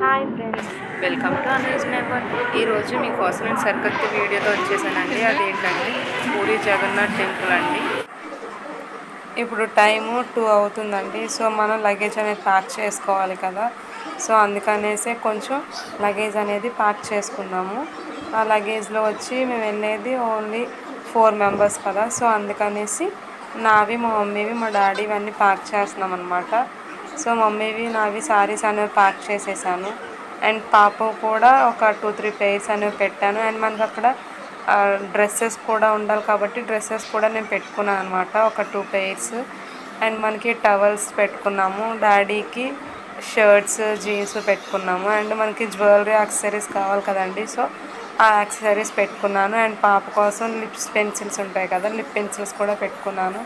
Hi friends, welcome to Anu's never. ఈరోజు మీకోసం నేను సరికొత్త వీడియోతో వచ్చేసానండి. అదేంటంటే పూరి జగన్నాథ్ టెంపుల్ అండి. ఇప్పుడు టైము 2 అవుతుందండి. సో మనం లగేజ్ అనేది ప్యాక్ చేసుకోవాలి కదా. సో అందుకనేసి కొంచెం లగేజ్ అనేది ప్యాక్ చేసుకున్నాము. ఆ లగేజ్లో వచ్చి మేము వెళ్ళేది ఓన్లీ 4 మెంబర్స్ కదా. సో అందుకనేసి నావి, మా మమ్మీవి, మా డాడీ ఇవన్నీ ప్యాక్ చేస్తున్నాం అనమాట. సో మమ్మీవి నావి శారీస్ అనేవి ప్యాక్ చేసేసాను. అండ్ పాప కూడా ఒక 2-3 పెయిర్స్ అనేవి పెట్టాను. అండ్ మనకి అక్కడ డ్రెస్సెస్ కూడా ఉండాలి కాబట్టి డ్రెస్సెస్ కూడా నేను పెట్టుకున్నాను అనమాట, ఒక 2 పెయిర్స్. అండ్ మనకి టవల్స్ పెట్టుకున్నాము, డాడీకి షర్ట్స్, జీన్స్ పెట్టుకున్నాము. అండ్ మనకి జ్యువెలరీ యాక్సెసరీస్ కావాలి కదండి. సో ఆ యాక్సెసరీస్ పెట్టుకున్నాను. అండ్ పాప కోసం లిప్స్ పెన్సిల్స్ ఉంటాయి కదా, లిప్ పెన్సిల్స్ కూడా పెట్టుకున్నాను.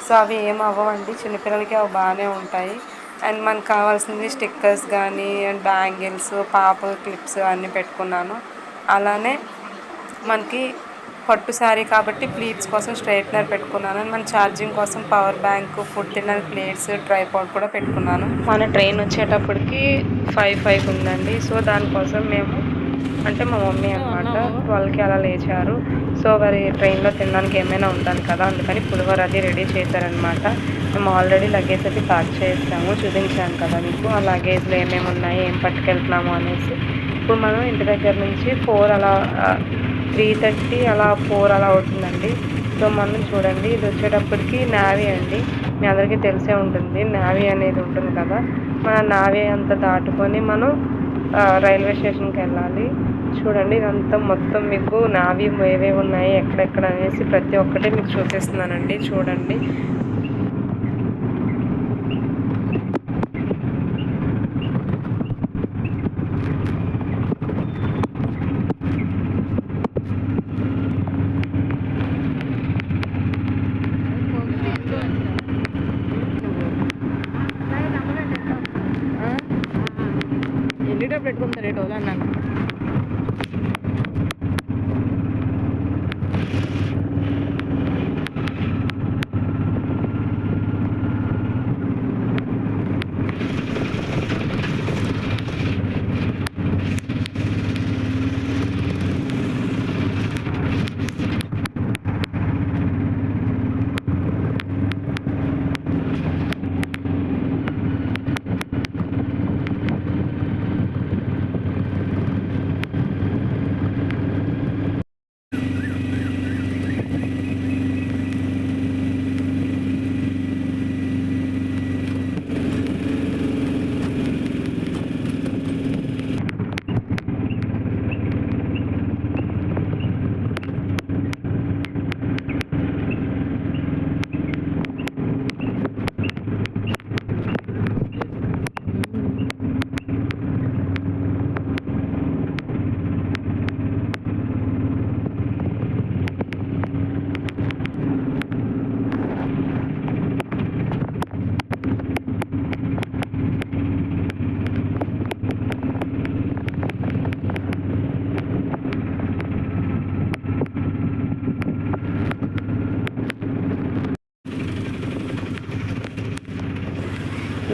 సో అవి ఏం అవ్వవండి, చిన్నపిల్లలకి అవి బాగానే ఉంటాయి. అండ్ మనకు కావాల్సింది స్టిక్కర్స్ కానీ అండ్ బ్యాంగిల్స్, పాప క్లిప్స్ అన్నీ పెట్టుకున్నాను. అలానే మనకి పట్టు శారీ కాబట్టి ప్లీట్స్ కోసం స్ట్రైట్నర్ పెట్టుకున్నాను. మన ఛార్జింగ్ కోసం power bank, food thinner plates, tripod కూడా పెట్టుకున్నాను. మన ట్రైన్ వచ్చేటప్పటికి 5 ఉందండి. సో దానికోసం మేము అంటే మా మమ్మీ అనమాట 12కి అలా లేచారు. సో మరి ట్రైన్లో తినడానికి ఏమైనా ఉండాలి కదా, అందుకని పులిహోర అది రెడీ చేశారనమాట. మేము ఆల్రెడీ లగేజ్ అది ప్యాక్ చేస్తాము, చూపించాను కదా మీకు. ఆ లగేజ్లో ఏమేమి ఉన్నాయి, ఏం పట్టుకెళ్తున్నాము అనేసి. ఇప్పుడు మనం ఇంటి దగ్గర నుంచి 4 అలా 3:30 అలా 4 అలా అవుతుందండి. సో మనం చూడండి, ఇది వచ్చేటప్పటికి నావీ అండి. మీ అందరికీ తెలిసే ఉంటుంది, నావీ అనేది ఉంటుంది కదా. మన నావీ అంతా దాటుకొని మనం రైల్వే స్టేషన్కి వెళ్ళాలి. చూడండి, ఇదంతా మొత్తం మీకు నావీ ఏవేవి ఉన్నాయి, ఎక్కడెక్కడ అనేసి ప్రతి ఒక్కటి మీకు చూపిస్తున్నానండి. చూడండి, వెళ్ళేటప్పుడు పెట్టుకుంటారు రేటు అన్నాను.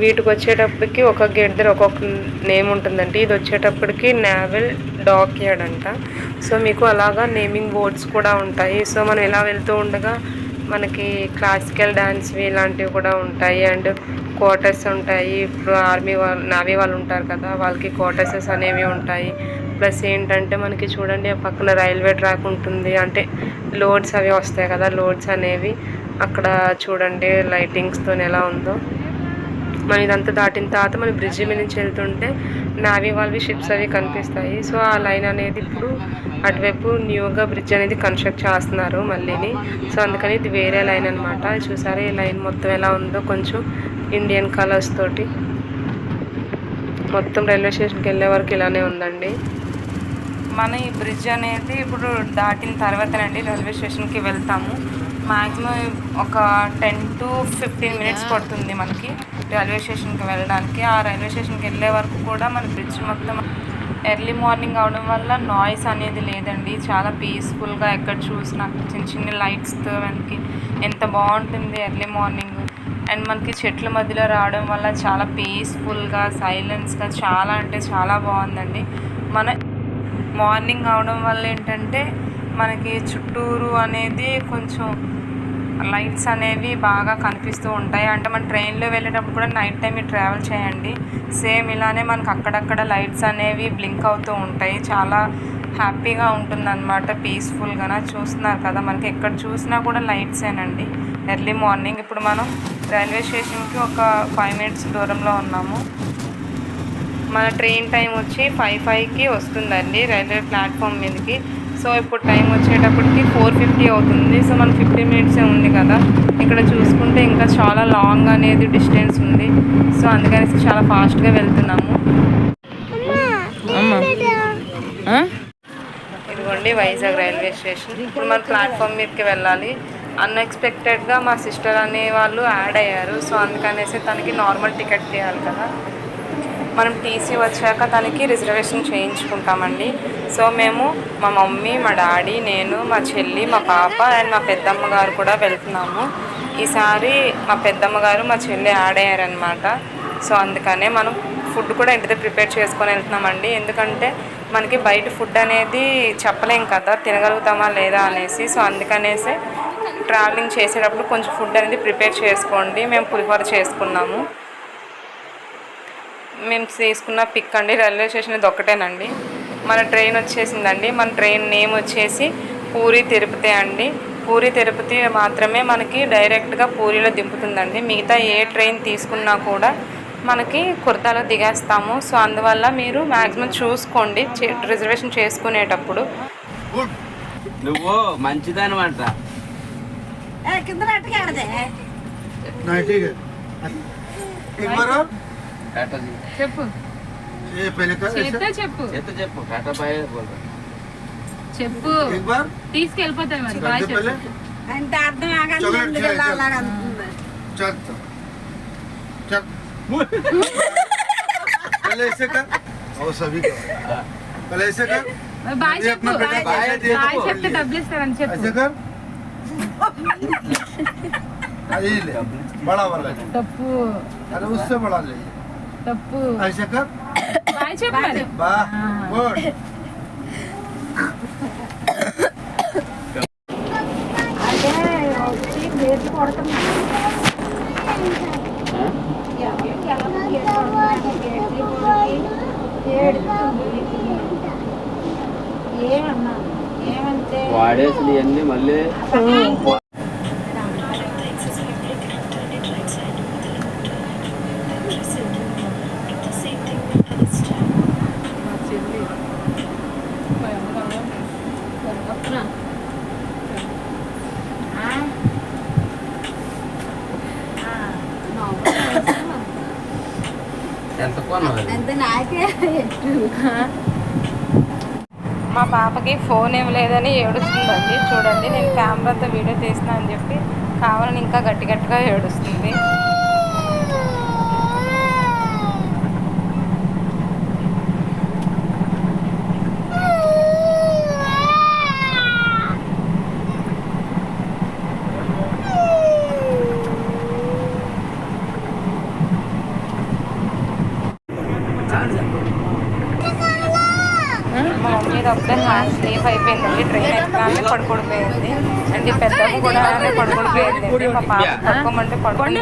వీటికి వచ్చేటప్పటికి ఒక గేట్ దగ్గర ఒక్కొక్క నేమ్ ఉంటుందండి. ఇది వచ్చేటప్పటికి నావల్ డాక్ యార్డ్ అంట. సో మీకు అలాగా నేమింగ్ బోర్డ్స్ కూడా ఉంటాయి. సో మనం ఇలా వెళ్తూ ఉండగా మనకి క్లాసికల్ డాన్స్వి ఇలాంటివి కూడా ఉంటాయి. అండ్ క్వార్టర్స్ ఉంటాయి. ఇప్పుడు ఆర్మీ వాళ్ళు, నావీ వాళ్ళు ఉంటారు కదా, వాళ్ళకి క్వార్టర్సెస్ అనేవి ఉంటాయి. ప్లస్ ఏంటంటే మనకి చూడండి, పక్కన రైల్వే ట్రాక్ ఉంటుంది. అంటే లోడ్స్ అవి వస్తాయి కదా, లోడ్స్ అనేవి అక్కడ చూడండి లైటింగ్స్తో ఎలా ఉందో. మనం ఇదంతా దాటిన తర్వాత మన బ్రిడ్జ్ మీద నుంచి వెళ్తుంటే నావీ వాళ్ళవి షిప్స్ అవి కనిపిస్తాయి. సో ఆ లైన్ అనేది ఇప్పుడు అటువైపు న్యూగా బ్రిడ్జ్ అనేది కన్స్ట్రక్ట్ చేస్తున్నారు మళ్ళీని. సో అందుకని ఇది వేరే లైన్ అనమాట. చూసారా ఈ లైన్ మొత్తం ఎలా ఉందో, కొంచెం ఇండియన్ కలర్స్ తోటి. మొత్తం రైల్వే స్టేషన్కి వెళ్ళే వరకు ఇలానే ఉందండి. మన ఈ బ్రిడ్జ్ అనేది ఇప్పుడు దాటిన తర్వాతనండి రైల్వే స్టేషన్కి వెళ్తాము. మ్యాక్సిమం ఒక 10 to 15 మినిట్స్ పడుతుంది మనకి రైల్వే స్టేషన్కి వెళ్ళడానికి. ఆ రైల్వే స్టేషన్కి వెళ్ళే వరకు కూడా మన బ్రిడ్జ్ మొత్తం ఎర్లీ మార్నింగ్ అవడం వల్ల నాయిస్ అనేది లేదండి. చాలా పీస్ఫుల్గా ఎక్కడ చూసినా చిన్న చిన్న లైట్స్తో మనకి ఎంత బాగుంటుంది ఎర్లీ మార్నింగ్. అండ్ మనకి చెట్ల మధ్యలో రావడం వల్ల చాలా పీస్ఫుల్గా సైలెన్స్గా చాలా అంటే చాలా బాగుందండి. మన మార్నింగ్ అవడం వల్ల ఏంటంటే మనకి చుట్టూరు అనేది కొంచెం లైట్స్ అనేవి బాగా కనిపిస్తూ ఉంటాయి. అంటే మన ట్రైన్లో వెళ్ళేటప్పుడు కూడా నైట్ టైం ట్రావెల్ చేయండి, సేమ్ ఇలానే మనకు అక్కడక్కడ లైట్స్ అనేవి బ్లింక్ అవుతూ ఉంటాయి. చాలా హ్యాపీగా ఉంటుందన్నమాట, పీస్ఫుల్గా. చూస్తున్నారు కదా, మనకి ఎక్కడ చూసినా కూడా లైట్సేనండి ఎర్లీ మార్నింగ్. ఇప్పుడు మనం రైల్వే స్టేషన్కి ఒక 5 minutes దూరంలో ఉన్నాము. మన ట్రైన్ టైం వచ్చి 5:05కి వస్తుందండి రైల్వే ప్లాట్ఫామ్ మీదకి. సో ఇప్పుడు టైం వచ్చేటప్పటికి 4:50 అవుతుంది. సో మన 15 minutes ఉంది కదా. ఇక్కడ చూసుకుంటే ఇంకా చాలా లాంగ్ అనేది డిస్టెన్స్ ఉంది. సో అందుకని చాలా ఫాస్ట్గా వెళ్తున్నాము. ఇదిగోండి వైజాగ్ రైల్వే స్టేషన్. ఇప్పుడు మన ప్లాట్ఫామ్ మీదకి వెళ్ళాలి. అన్ఎక్స్పెక్టెడ్గా మా సిస్టర్ అనే వాళ్ళు యాడ్ అయ్యారు. సో అందుకనేసి తనకి నార్మల్ టికెట్ తీయాలి కదా. మనం టీసీ వచ్చాక తనకి రిజర్వేషన్ చేయించుకుంటామండి. సో మేము మా మమ్మీ, మా డాడీ, నేను, మా చెల్లి, మా పాప అండ్ మా పెద్దమ్మ గారు కూడా వెళ్తున్నాము. ఈసారి మా పెద్దమ్మ గారు మా చెల్లి యాడ్ అయ్యారనమాట. సో అందుకనే మనం ఫుడ్ కూడా ఇంటితో ప్రిపేర్ చేసుకొని వెళ్తున్నామండి. ఎందుకంటే మనకి బయట ఫుడ్ అనేది చెప్పలేం కదా, తినగలుగుతామా లేదా అనేసి. సో అందుకనేసి ట్రావెలింగ్ చేసేటప్పుడు కొంచెం ఫుడ్ అనేది ప్రిపేర్ చేసుకోండి. మేము పులిహోర చేసుకున్నాము. మేము తీసుకున్న పిక్ అండి, రైల్వే స్టేషన్ ఇది ఒక్కటేనండి. మన ట్రైన్ వచ్చేసిందండి. మన ట్రైన్ నేమ్ వచ్చేసి పూరి తిరుపతి అండి. పూరి తిరుపతి మాత్రమే మనకి డైరెక్ట్గా పూరిలో దింపుతుందండి. మిగతా ఏ ట్రైన్ తీసుకున్నా కూడా మనకి కుర్తాలో దిగేస్తాము. సో అందువల్ల మీరు మ్యాక్సిమం చూసుకోండి రిజర్వేషన్ చేసుకునేటప్పుడు. నువ్వు మంచిదనమాట. చెప్పు చెప్పు తీసుకెళ్ళిపోతాయి మరి. బాయ్ చెప్పు అంటే అర్థం బాయ్ చెప్పు. బాయ్ చెప్తే డబ్బులు ఇస్తారని చెప్పు. తప్పు తప్పు. బాయ్ చెప్పు మరి. వాడేసి ఇవన్నీ మళ్ళీ మా పాపకి ఫోన్ ఏం లేదని ఏడుస్తుందండి. చూడండి, నేను కెమెరాతో వీడియో తీస్తున్నా అని చెప్పి కావాలని ఇంకా గట్టి గట్టిగా ఏడుస్తుంది. మా మమ్మీ ఒకటే హాఫ్ స్లీప్ అయిపోయిందండి. ట్రైన్ ఎక్కగానే పడుకోడిపోయింది. అంటే పెద్దమ్మ కూడా పడుకోడిపోయింది. మా పాప పడుకోమంటే పడుకుంది.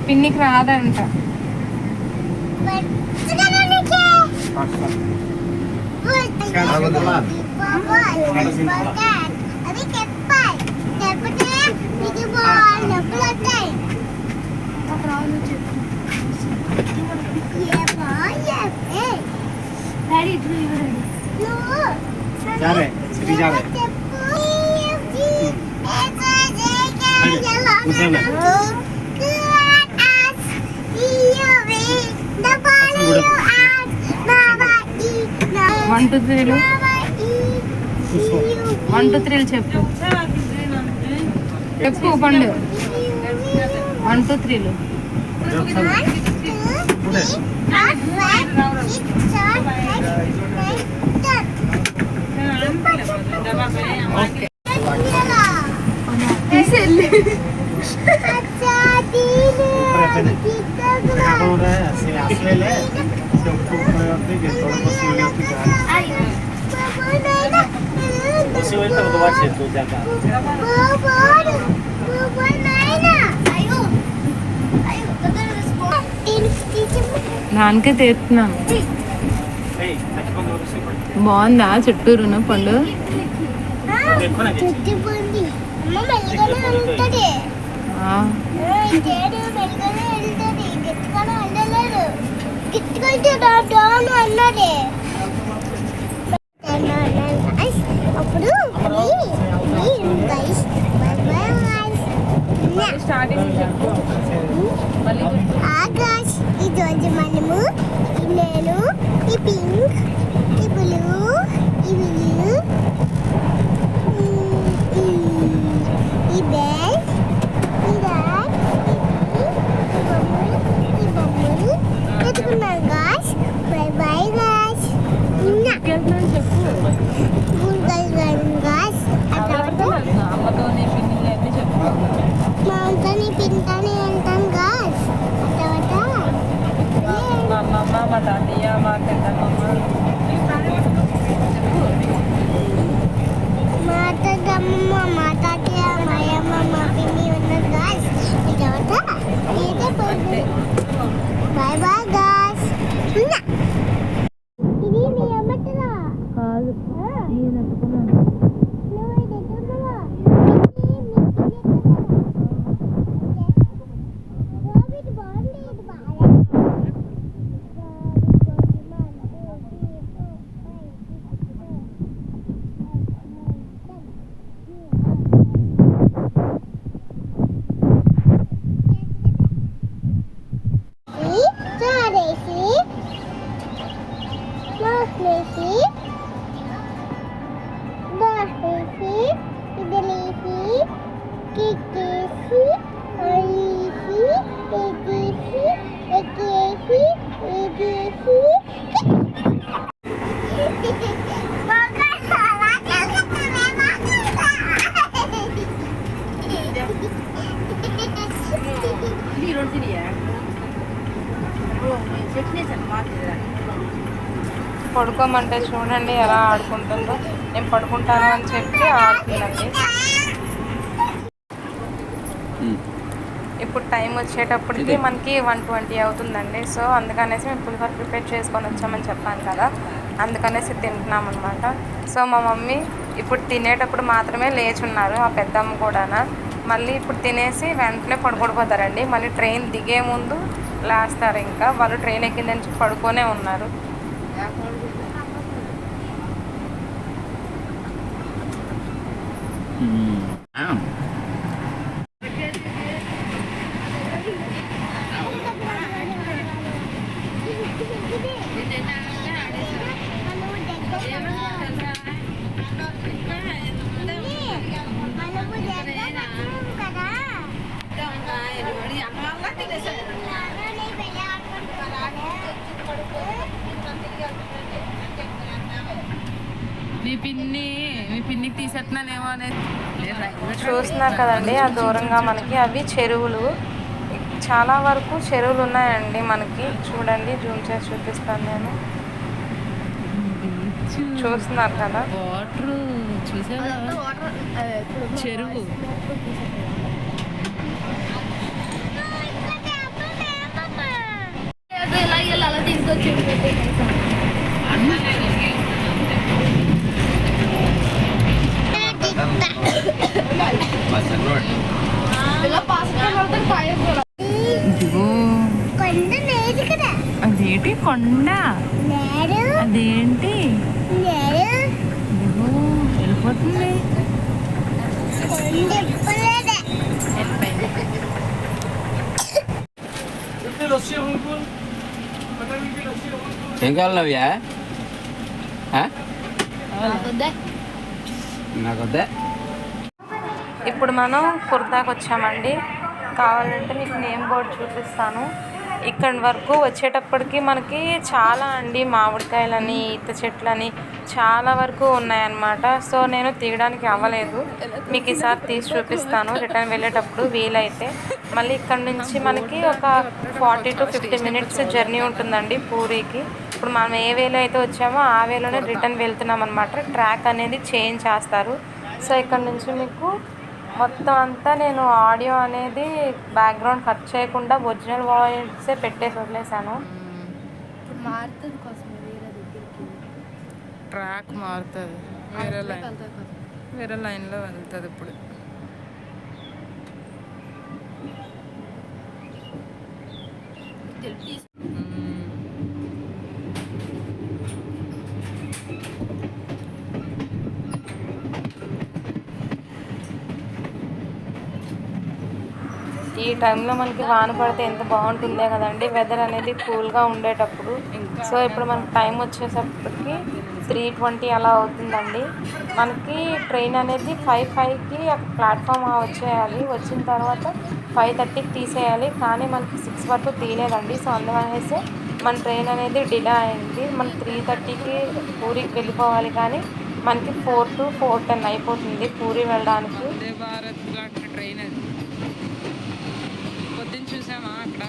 పిన్నికి రాదంట. వన్ టూ త్రీలు 1 2 3 చెప్పు చెప్పు పండు 1 2 3లు దానికే తీస్తున్నాను. బాగుందా చుట్టూరున పండు? అప్పుడు ఆకాష్ ఈరోజు మనము నేను ఈ పింక్ ఈ బ్లూ ఈ బ్లూ ఈ బ్యాగ్ ఈ బ్యాగ్ ఈ బొమ్మలు ఎత్తుకున్నాను గాష్. బై బై గాష్. మాంతని పింతాని అంటాను గాష్. మా తాతయ్య మా పెద్దమ్మ మా తాతమ్మ మా తాతయ్య మా అమ్మ మా పిన్ని ఉన్నారు గాష్. తర్వాత ఇదే పోతుంది. By bye gosh. ఇది నీ అమ్మటరా కాదు నేను ఎత్తుకున్నాను. నువ్వు ఇది ఎత్తుకురా. ఇది బాగుంది ఇది బాగా. పడుకోమంటే చూడండి ఎలా ఆడుకుంటుందో. నేను పడుకుంటాను అని చెప్పి ఆడుతుందండి. ఇప్పుడు టైం వచ్చేటప్పటికి మనకి 1:20 అవుతుందండి. సో అందుకనేసి మేము పులిహోర ప్రిపేర్ చేసుకొని వచ్చామని చెప్పాను కదా, అందుకనేసి తింటున్నాం అనమాట. సో మా మమ్మీ ఇప్పుడు తినేటప్పుడు మాత్రమే లేచున్నారు, ఆ పెద్దమ్మ కూడా. మళ్ళీ ఇప్పుడు తినేసి వెంటనే పడుకోడిపోతారండి. మళ్ళీ ట్రైన్ దిగే ముందు లేస్తారు. ఇంకా వాళ్ళు ట్రైన్ ఎక్కింది నుంచి పడుకొనే ఉన్నారు. మీ పిన్నికి తీసేస్తున్నానేమో అనేది చూస్తున్నారు కదండి, ఆ దూరంగా మనకి అవి చెరువులు. చాలా వరకు చెరువులు ఉన్నాయండి మనకి. చూడండి, జూమ్ చేసి చూపిస్తాను నేను. చూస్తున్నారు కదా, వాటర్ చూసావా? చెరువు అదేంటి కొండ, అదేంటి వెళ్ళిపోతుంది. ఏం కావాలి నవ్యా? నాకొద్దే. ఇప్పుడు మనం కుర్తాకి వచ్చామండి. కావాలంటే మీకు నేమ్ బోర్డు చూపిస్తాను. ఇక్కడి వరకు వచ్చేటప్పటికి మనకి చాలా అండి మామిడికాయలని ఈత చెట్లని చాలా వరకు ఉన్నాయన్నమాట. సో నేను తీయడానికి అవ్వలేదు. మీకు ఈసారి తీసి చూపిస్తాను రిటర్న్ వెళ్ళేటప్పుడు వీలైతే. మళ్ళీ ఇక్కడ నుంచి మనకి ఒక 40 to 50 minutes జర్నీ ఉంటుందండి పూరికి. ఇప్పుడు మనం ఏ వేలో అయితే వచ్చామో ఆ వేలోనే రిటర్న్ వెళ్తున్నాం అనమాట. ట్రాక్ అనేది చేంజ్ చేస్తారు. సో ఇక్కడ నుంచి మీకు మొత్తం అంతా నేను ఆడియో అనేది బ్యాక్గ్రౌండ్ కట్ చేయకుండా ఒరిజినల్ వాయిసే పెట్టేసి వదిలేసాను. ట్రాక్ మారుతుంది, వేరే లైన్లో వెళ్తుంది ఇప్పుడు. ఈ టైంలో మనకి వాన పడితే ఎంత బాగుంటుందే కదండి, వెదర్ అనేది కూల్గా ఉండేటప్పుడు. సో ఇప్పుడు మనకి టైం వచ్చేసప్పటికి 3:20 అలా అవుతుందండి. మనకి ట్రైన్ అనేది 5:05కి ప్లాట్ఫామ్ వచ్చేయాలి. వచ్చిన తర్వాత 5:30కి తీసేయాలి. కానీ మనకి 6 వరకు తీయలేదండి. సో అందువనేసి మన ట్రైన్ అనేది డిలే అయింది. మనం 3:30కి పూరికి వెళ్ళిపోవాలి. కానీ మనకి 4 to 4:10 అయిపోతుంది పూరి వెళ్ళడానికి. భారత్ లాంటి ట్రైన్ అది పొద్దున్న చూసామా అక్కడ.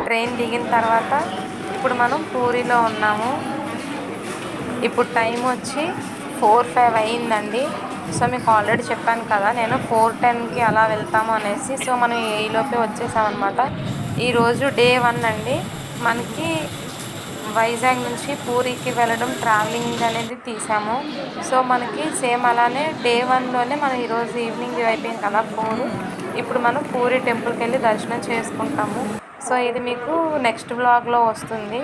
ట్రైన్ దిగిన తర్వాత ఇప్పుడు మనం పూరిలో ఉన్నాము. ఇప్పుడు టైం వచ్చి 4:05 అయిందండి. సో మీకు ఆల్రెడీ చెప్పాను కదా నేను 4:10కి అలా వెళ్తాము అనేసి. సో మనం ఈలోపే వచ్చేసామన్నమాట. ఈరోజు డే 1 అండి. మనకి వైజాగ్ నుంచి పూరికి వెళ్ళడం ట్రావెలింగ్ అనేది తీసాము. సో మనకి సేమ్ అలానే డే 1లోనే మనం ఈరోజు ఈవినింగ్ అయిపోయింది కదా 4. ఇప్పుడు మనం పూరి టెంపుల్కి వెళ్ళి దర్శనం చేసుకుంటాము. సో ఇది మీకు నెక్స్ట్ వ్లాగ్లో వస్తుంది.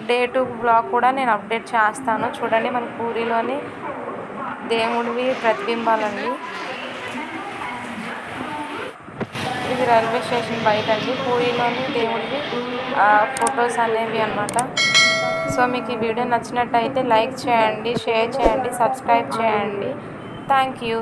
డే 2 బ్లాగ్ కూడా నేను అప్డేట్ చేస్తాను. చూడండి మన పూరిలోని దేవుడివి ప్రతిబింబాలండి. ఇది రైల్వే స్టేషన్ బయట అండి. పూరిలోని దేవుడివి ఫొటోస్ అనేవి అన్నమాట. సో మీకు ఈ వీడియో నచ్చినట్టయితే లైక్ చేయండి, షేర్ చేయండి, సబ్స్క్రైబ్ చేయండి. Thank you.